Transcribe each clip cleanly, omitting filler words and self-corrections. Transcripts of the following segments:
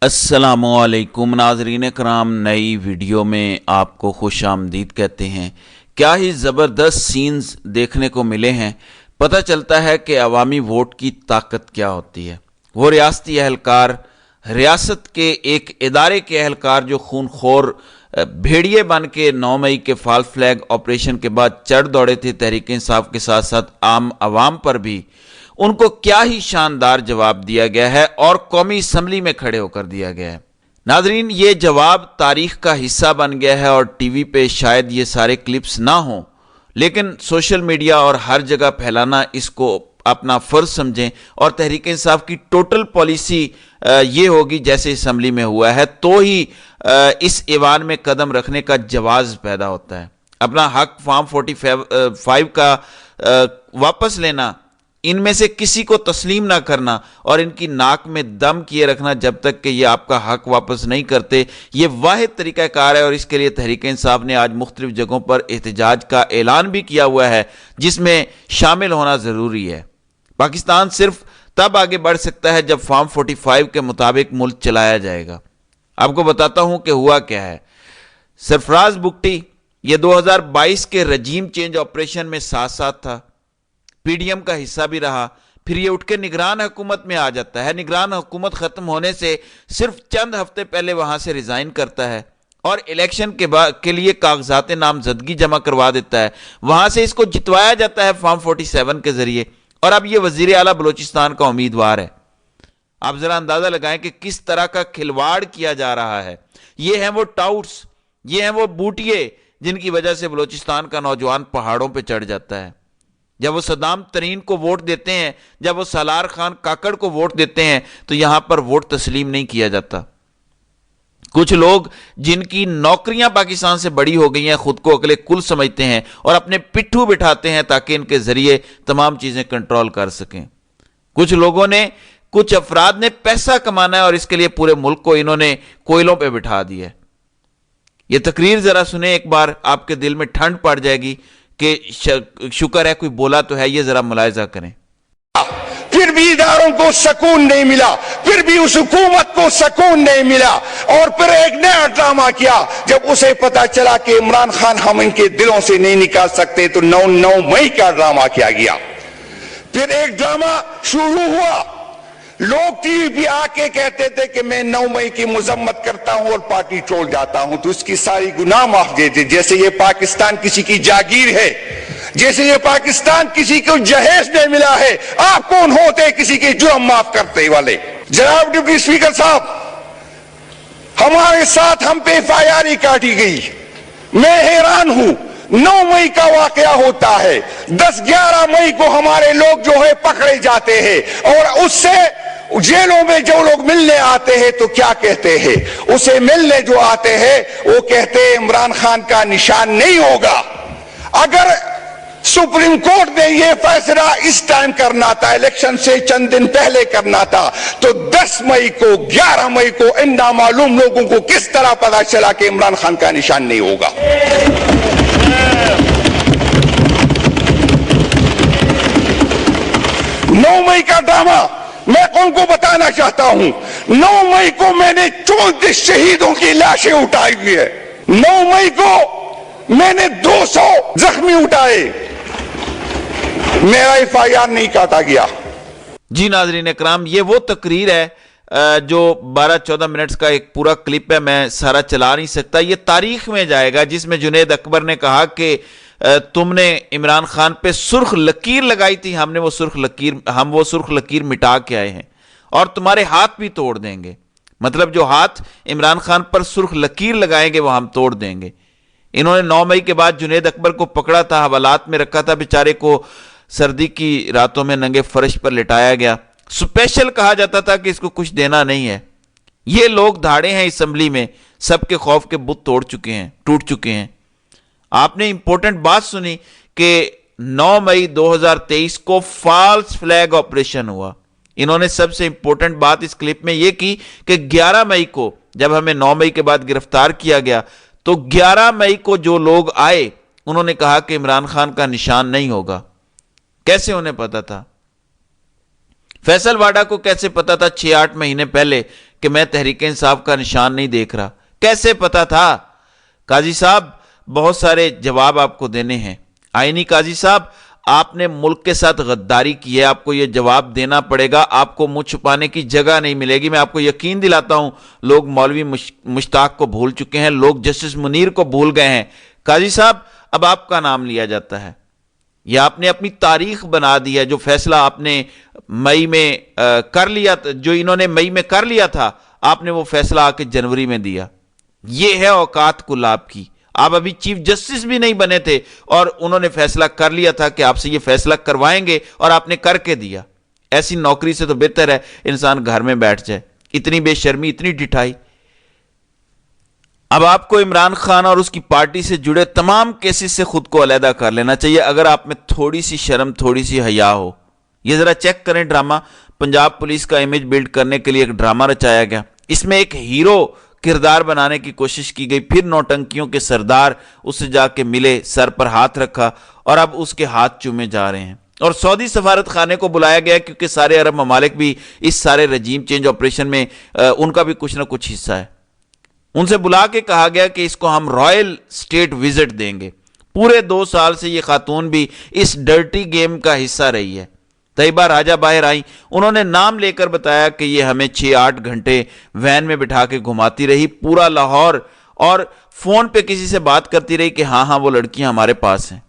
السلام علیکم ناظرین کرام، نئی ویڈیو میں آپ کو خوش آمدید کہتے ہیں۔ کیا ہی زبردست سینز دیکھنے کو ملے ہیں۔ پتہ چلتا ہے کہ عوامی ووٹ کی طاقت کیا ہوتی ہے۔ وہ ریاستی اہلکار، ریاست کے ایک ادارے کے اہلکار جو خون خور بھیڑیے بن کے 9 مئی کے فالس فلیگ آپریشن کے بعد چڑھ دوڑے تھے تحریک انصاف کے ساتھ ساتھ عام عوام پر بھی، ان کو کیا ہی شاندار جواب دیا گیا ہے اور قومی اسمبلی میں کھڑے ہو کر دیا گیا ہے۔ ناظرین، یہ جواب تاریخ کا حصہ بن گیا ہے اور ٹی وی پہ شاید یہ سارے کلپس نہ ہوں، لیکن سوشل میڈیا اور ہر جگہ پھیلانا اس کو اپنا فرض سمجھیں، اور تحریک انصاف کی ٹوٹل پالیسی یہ ہوگی جیسے اسمبلی میں ہوا ہے تو ہی اس ایوان میں قدم رکھنے کا جواز پیدا ہوتا ہے۔ اپنا حق فارم 45 کا واپس لینا، ان میں سے کسی کو تسلیم نہ کرنا اور ان کی ناک میں دم کیے رکھنا جب تک کہ یہ آپ کا حق واپس نہیں کرتے، یہ واحد طریقہ کار ہے۔ اور اس کے لیے تحریک انصاف نے آج مختلف جگہوں پر احتجاج کا اعلان بھی کیا ہوا ہے، جس میں شامل ہونا ضروری ہے۔ پاکستان صرف تب آگے بڑھ سکتا ہے جب فارم 45 کے مطابق ملک چلایا جائے گا۔ آپ کو بتاتا ہوں کہ ہوا کیا ہے۔ سرفراز بگٹی یہ 2022 کے رجیم چینج آپریشن میں ساتھ تھا، پی ڈی ایم کا حصہ بھی رہا، پھر یہ اٹھ کے نگران حکومت میں آ جاتا ہے۔ نگران حکومت ختم ہونے سے صرف چند ہفتے پہلے وہاں سے ریزائن کرتا ہے اور الیکشن کے لیے کاغذات نامزدگی جمع کروا دیتا ہے۔ وہاں سے اس کو جتوایا جاتا ہے فارم 47 کے ذریعے، اور اب یہ وزیر اعلیٰ بلوچستان کا امیدوار ہے۔ آپ ذرا اندازہ لگائیں کہ کس طرح کا کھلواڑ کیا جا رہا ہے۔ یہ ہیں وہ ٹاؤٹس، یہ ہیں وہ بوٹیے جن کی وجہ سے بلوچستان کا نوجوان پہاڑوں پہ چڑھ جاتا ہے۔ جب وہ صدام ترین کو ووٹ دیتے ہیں، جب وہ سالار خان کاکڑ کو ووٹ دیتے ہیں تو یہاں پر ووٹ تسلیم نہیں کیا جاتا۔ کچھ لوگ جن کی نوکریاں پاکستان سے بڑی ہو گئی ہیں خود کو اگلے کل سمجھتے ہیں اور اپنے پٹھو بٹھاتے ہیں تاکہ ان کے ذریعے تمام چیزیں کنٹرول کر سکیں۔ کچھ افراد نے پیسہ کمانا ہے اور اس کے لیے پورے ملک کو انہوں نے کوئلوں پہ بٹھا دیا ہے۔ یہ تقریر ذرا سنیں ایک بار، آپ کے دل میں ٹھنڈ پڑ جائے گی کہ شکر ہے کوئی بولا تو ہے۔ یہ ذرا ملاحظہ کریں۔ پھر بھی اداروں کو سکون نہیں ملا، پھر بھی اس حکومت کو سکون نہیں ملا، اور پھر ایک نیا ڈرامہ کیا۔ جب اسے پتا چلا کہ عمران خان ہم ان کے دلوں سے نہیں نکال سکتے تو 9 مئی کا ڈرامہ کیا گیا۔ پھر ایک ڈرامہ شروع ہوا، لوگ ٹی وی پہ آ کے کہتے تھے کہ میں 9 مئی کی مذمت کرتا ہوں اور پارٹی چھوڑ جاتا ہوں تو اس کی ساری گناہ معاف دیتے، جیسے یہ پاکستان کسی کی جاگیر ہے، جیسے یہ پاکستان کسی کو جہیز نہیں ملا ہے۔ آپ کون ہوتے کسی کے جرم معاف کرتے والے؟ جناب ڈپٹی اسپیکر صاحب، ہمارے ساتھ ہم پہ FIR کاٹی گئی۔ میں حیران ہوں، 9 مئی کا واقعہ ہوتا ہے، 10-11 مئی کو ہمارے لوگ جو ہے پکڑے جاتے ہیں، اور اس سے جیلوں میں جو لوگ ملنے آتے ہیں تو کیا کہتے ہیں؟ اسے ملنے جو آتے ہیں وہ کہتے ہیں عمران خان کا نشان نہیں ہوگا۔ اگر سپریم کورٹ نے یہ فیصلہ اس ٹائم کرنا تھا، الیکشن سے چند دن پہلے کرنا تھا، تو 10 مئی کو 11 مئی کو ان نامعلوم لوگوں کو کس طرح پتا چلا کہ عمران خان کا نشان نہیں ہوگا؟ 9 مئی کا ڈرامہ میں ان کو بتانا چاہتا ہوں۔ 9 مئی کو میں نے 34 شہیدوں کی لاشیں اٹھائی ہوئی ہے۔ 9 مئی کو میں نے 200 زخمی اٹھائے، میرا FIR نہیں کاٹا گیا۔ جی ناظرین اکرام، یہ وہ تقریر ہے جو 12-14 منٹس کا ایک پورا کلپ ہے، میں سارا چلا نہیں سکتا۔ یہ تاریخ میں جائے گا، جس میں جنید اکبر نے کہا کہ تم نے عمران خان پہ سرخ لکیر لگائی تھی، ہم وہ سرخ لکیر مٹا کے آئے ہیں اور تمہارے ہاتھ بھی توڑ دیں گے۔ مطلب جو ہاتھ عمران خان پر سرخ لکیر لگائیں گے وہ ہم توڑ دیں گے۔ انہوں نے 9 مئی کے بعد جنید اکبر کو پکڑا تھا، حوالات میں رکھا تھا، بیچارے کو سردی کی راتوں میں ننگے فرش پر لٹایا گیا، سپیشل کہا جاتا تھا کہ اس کو کچھ دینا نہیں ہے۔ یہ لوگ دھاڑے ہیں اسمبلی میں، سب کے خوف کے بت ٹوٹ چکے ہیں۔ آپ نے امپورٹنٹ بات سنی کہ 9 مئی 2023 کو فالس فلیگ آپریشن ہوا۔ انہوں نے سب سے امپورٹنٹ بات اس کلپ میں یہ کی کہ 11 مئی کو جب ہمیں 9 مئی کے بعد گرفتار کیا گیا تو 11 مئی کو جو لوگ آئے انہوں نے کہا کہ عمران خان کا نشان نہیں ہوگا۔ کیسے انہیں پتا تھا؟ फैसल वाडा को कैसे पता था 6-8 महीने पहले कि मैं तहरीक इंसाफ का निशान नहीं देख रहा? कैसे पता था? काजी साहब, बहुत सारे जवाब आपको देने हैं। आईनी काजी साहब, आपने मुल्क के साथ गद्दारी की है, आपको यह जवाब देना पड़ेगा, आपको मुंह छुपाने की जगह नहीं मिलेगी। मैं आपको यकीन दिलाता हूं, लोग मौलवी मुश्ताक को भूल चुके हैं, लोग जस्टिस मुनीर को भूल गए हैं। काजी साहब, अब आपका नाम लिया जाता है। यह आपने अपनी तारीख बना दी है। जो फैसला आपने मई में कर लिया, जो इन्होंने मई में कर लिया था, आपने वो फैसला आके जनवरी में दिया। यह है औकात कुल्लाब की। आप अभी चीफ जस्टिस भी नहीं बने थे और उन्होंने फैसला कर लिया था कि आपसे ये फैसला करवाएंगे और आपने करके दिया। ऐसी नौकरी से तो बेहतर है इंसान घर में बैठ जाए। इतनी बेशर्मी, इतनी ढिठाई। अब आपको इमरान खान और उसकी पार्टी से जुड़े तमाम केसेस से खुद को अलहदा कर लेना चाहिए, अगर आप में थोड़ी सी शर्म, थोड़ी सी हया हो। ये जरा चेक करें ड्रामा। पंजाब पुलिस का इमेज बिल्ड करने के लिए एक ड्रामा रचाया गया। इसमें एक हीरो किरदार बनाने की कोशिश की गई, फिर नौटंकियों के सरदार उससे जाके मिले, सर पर हाथ रखा और अब उसके हाथ चूमे जा रहे हैं। और सऊदी सफारत खाने को बुलाया गया क्योंकि सारे अरब ममालिक भी इस सारे रजीम चेंज ऑपरेशन में उनका भी कुछ ना कुछ हिस्सा है। उनसे बुला के कहा गया कि इसको हम रॉयल स्टेट विजिट देंगे। पूरे 2 साल से ये खातून भी इस डर्टी गेम का हिस्सा रही है। तैयबा राजा बाहर आई, उन्होंने नाम लेकर बताया कि ये हमें 6-8 घंटे वैन में बिठा के घुमाती रही पूरा लाहौर, और फोन पे किसी से बात करती रही कि हाँ हाँ वो लड़कियां हमारे पास हैं।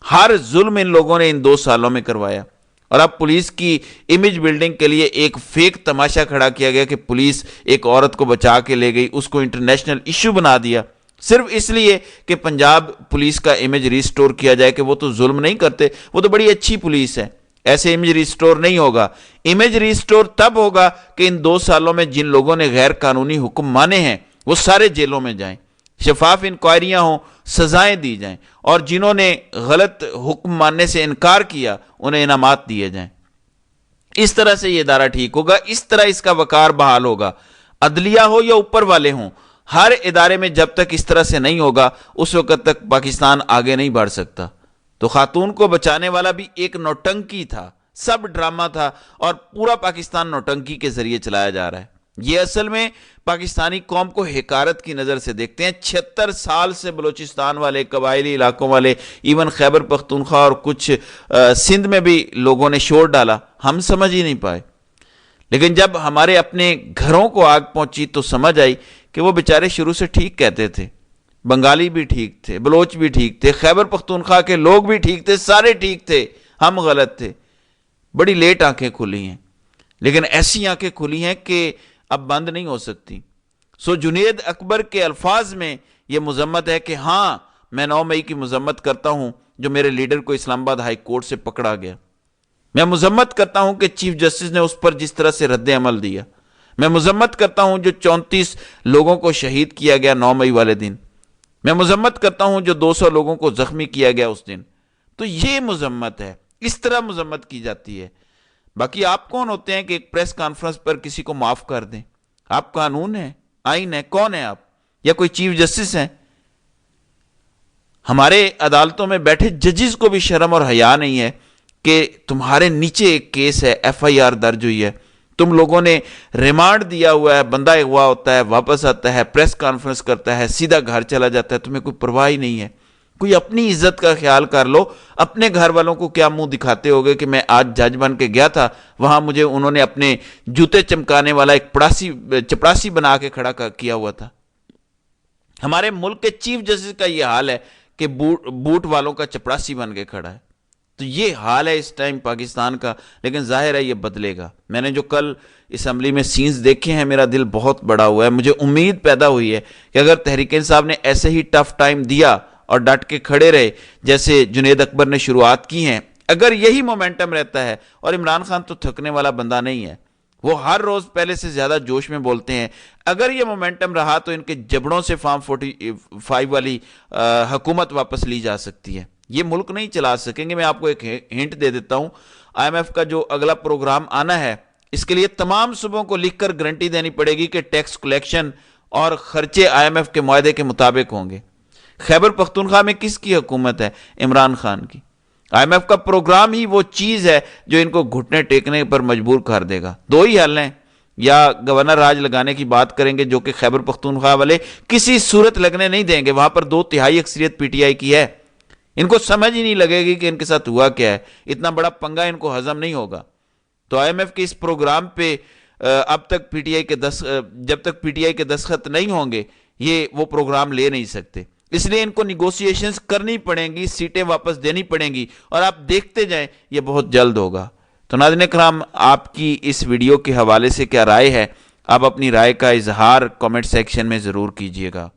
हर जुल्म इन लोगों ने इन 2 सालों में करवाया। और अब पुलिस की इमेज बिल्डिंग के लिए एक फेक तमाशा खड़ा किया गया कि पुलिस एक औरत को बचा के ले गई, उसको इंटरनेशनल इश्यू बना दिया, सिर्फ इसलिए कि पंजाब पुलिस का इमेज रिस्टोर किया जाए कि वो तो जुल्म नहीं करते, वो तो बड़ी अच्छी पुलिस है। ऐसे इमेज रिस्टोर नहीं होगा। इमेज रिस्टोर तब होगा कि इन 2 सालों में जिन लोगों ने गैर कानूनी हुक्म माने हैं वो सारे जेलों में जाएं, शफाफ इंक्वायरियां हों, सजाएं दी जाएं, और जिन्होंने गलत हुक्म मानने से इनकार किया उन्हें इनामात दिए जाएं। इस तरह से यह इदारा ठीक होगा, इस तरह इसका वकार बहाल होगा। अदलिया हो या ऊपर वाले हों, हर इदारे में जब तक इस तरह से नहीं होगा उस वक्त तक पाकिस्तान आगे नहीं बढ़ सकता। तो खातून को बचाने वाला भी एक नौटंकी था, सब ड्रामा था, और पूरा पाकिस्तान नौटंकी के जरिए चलाया जा रहा है। ये असल में पाकिस्तानी कौम को हिकारत की नज़र से देखते हैं। 76 साल से बलूचिस्तान वाले, कबायली इलाकों वाले, इवन खैबर पख्तूनख्वा और कुछ सिंध में भी लोगों ने शोर डाला, हम समझ ही नहीं पाए। लेकिन जब हमारे अपने घरों को आग पहुंची तो समझ आई कि वो बेचारे शुरू से ठीक कहते थे। बंगाली भी ठीक थे, बलोच भी ठीक थे, खैबर पख्तूनख्वा के लोग भी ठीक थे, सारे ठीक थे, हम गलत थे। बड़ी लेट आंखें खुली हैं, लेकिन ऐसी आंखें खुली हैं कि अब बंद नहीं हो सकती। सो जुनेद अकबर के अल्फाज में यह मजम्मत है कि हाँ, मैं 9 मई की मजम्मत करता हूं जो मेरे लीडर को इस्लामाबाद हाई कोर्ट से पकड़ा गया। मैं मजम्मत करता हूं कि चीफ जस्टिस ने उस पर जिस तरह से रद्द अमल दिया। मैं मजम्मत करता हूं जो 34 लोगों को शहीद किया गया 9 मई वाले दिन। मैं मजम्मत करता हूं जो 200 लोगों को जख्मी किया गया उस दिन। तो ये मजम्मत है, इस तरह मजम्मत की जाती है। बाकी आप कौन होते हैं कि एक प्रेस कॉन्फ्रेंस पर किसी को माफ कर दें? आप कानून है, आइन है, कौन है आप? या कोई चीफ जस्टिस हैं? हमारे अदालतों में बैठे जजेस को भी शर्म और हया नहीं है कि तुम्हारे नीचे एक केस है, FIR दर्ज हुई है, तुम लोगों ने रिमांड दिया हुआ है, बंदा अगवा होता है, वापस आता है, प्रेस कॉन्फ्रेंस करता है, सीधा घर चला जाता है, तुम्हें कोई परवाह ही नहीं है। कोई अपनी इज्जत का ख्याल कर लो। अपने घर वालों को क्या मुंह दिखाते होगे कि मैं आज जज बन के गया था, वहां मुझे उन्होंने अपने जूते चमकाने वाला एक चपरासी बना के खड़ा किया हुआ था। हमारे मुल्क के चीफ जस्टिस का यह हाल है कि बूट वालों का चपरासी बन के खड़ा है। तो ये हाल है इस टाइम पाकिस्तान का, लेकिन जाहिर है ये बदलेगा। मैंने जो कल असम्बली में सीन्स देखे हैं, मेरा दिल बहुत बड़ा हुआ है। मुझे उम्मीद पैदा हुई है कि अगर तहरीक इंसाफ ने ऐसे ही टफ टाइम दिया और डट के खड़े रहे जैसे जुनेद अकबर ने शुरुआत की हैं, अगर यही मोमेंटम रहता है, और इमरान खान तो थकने वाला बंदा नहीं है, वो हर रोज पहले से ज्यादा जोश में बोलते हैं, अगर ये मोमेंटम रहा तो इनके जबड़ों से फार्म 45 वाली हुकूमत वापस ली जा सकती है। ये मुल्क नहीं चला सकेंगे। मैं आपको एक हिंट दे देता हूं, IMF का जो अगला प्रोग्राम आना है, इसके लिए तमाम सूबों को लिखकर गारंटी देनी पड़ेगी कि टैक्स कलेक्शन और खर्चे IMF के मुआहदे के मुताबिक होंगे। खैबर पख्तूनख्वा में किसकी हुकूमत है? इमरान खान की। IMF کا پروگرام ہی وہ چیز ہے جو ان کو گھٹنے ٹیکنے پر مجبور کر دے گا. دو ہی حل ہیں، یا گورنر راج لگانے کی بات کریں گے جو کہ خیبر پختونخوا والے کسی صورت لگنے نہیں دیں گے. وہاں پر 2/3 اکثریت PTI کی ہے. ان کو سمجھ ہی نہیں لگے گی کہ ان کے ساتھ ہوا کیا ہے. اتنا بڑا پنگا ان کو ہضم نہیں ہوگا. تو IMF کے اس پروگرام پہ اب تک جب تک PTI کے دستخط نہیں ہوں گے یہ وہ پروگرام لے نہیں سکتے. اس لیے ان کو نیگوسیشنز کرنی پڑیں گی، سیٹیں واپس دینی پڑیں گی، اور آپ دیکھتے جائیں یہ بہت جلد ہوگا. تو ناظرین کرام، آپ کی اس ویڈیو کے حوالے سے کیا رائے ہے؟ آپ اپنی رائے کا اظہار کامنٹ سیکشن میں ضرور کیجئے گا.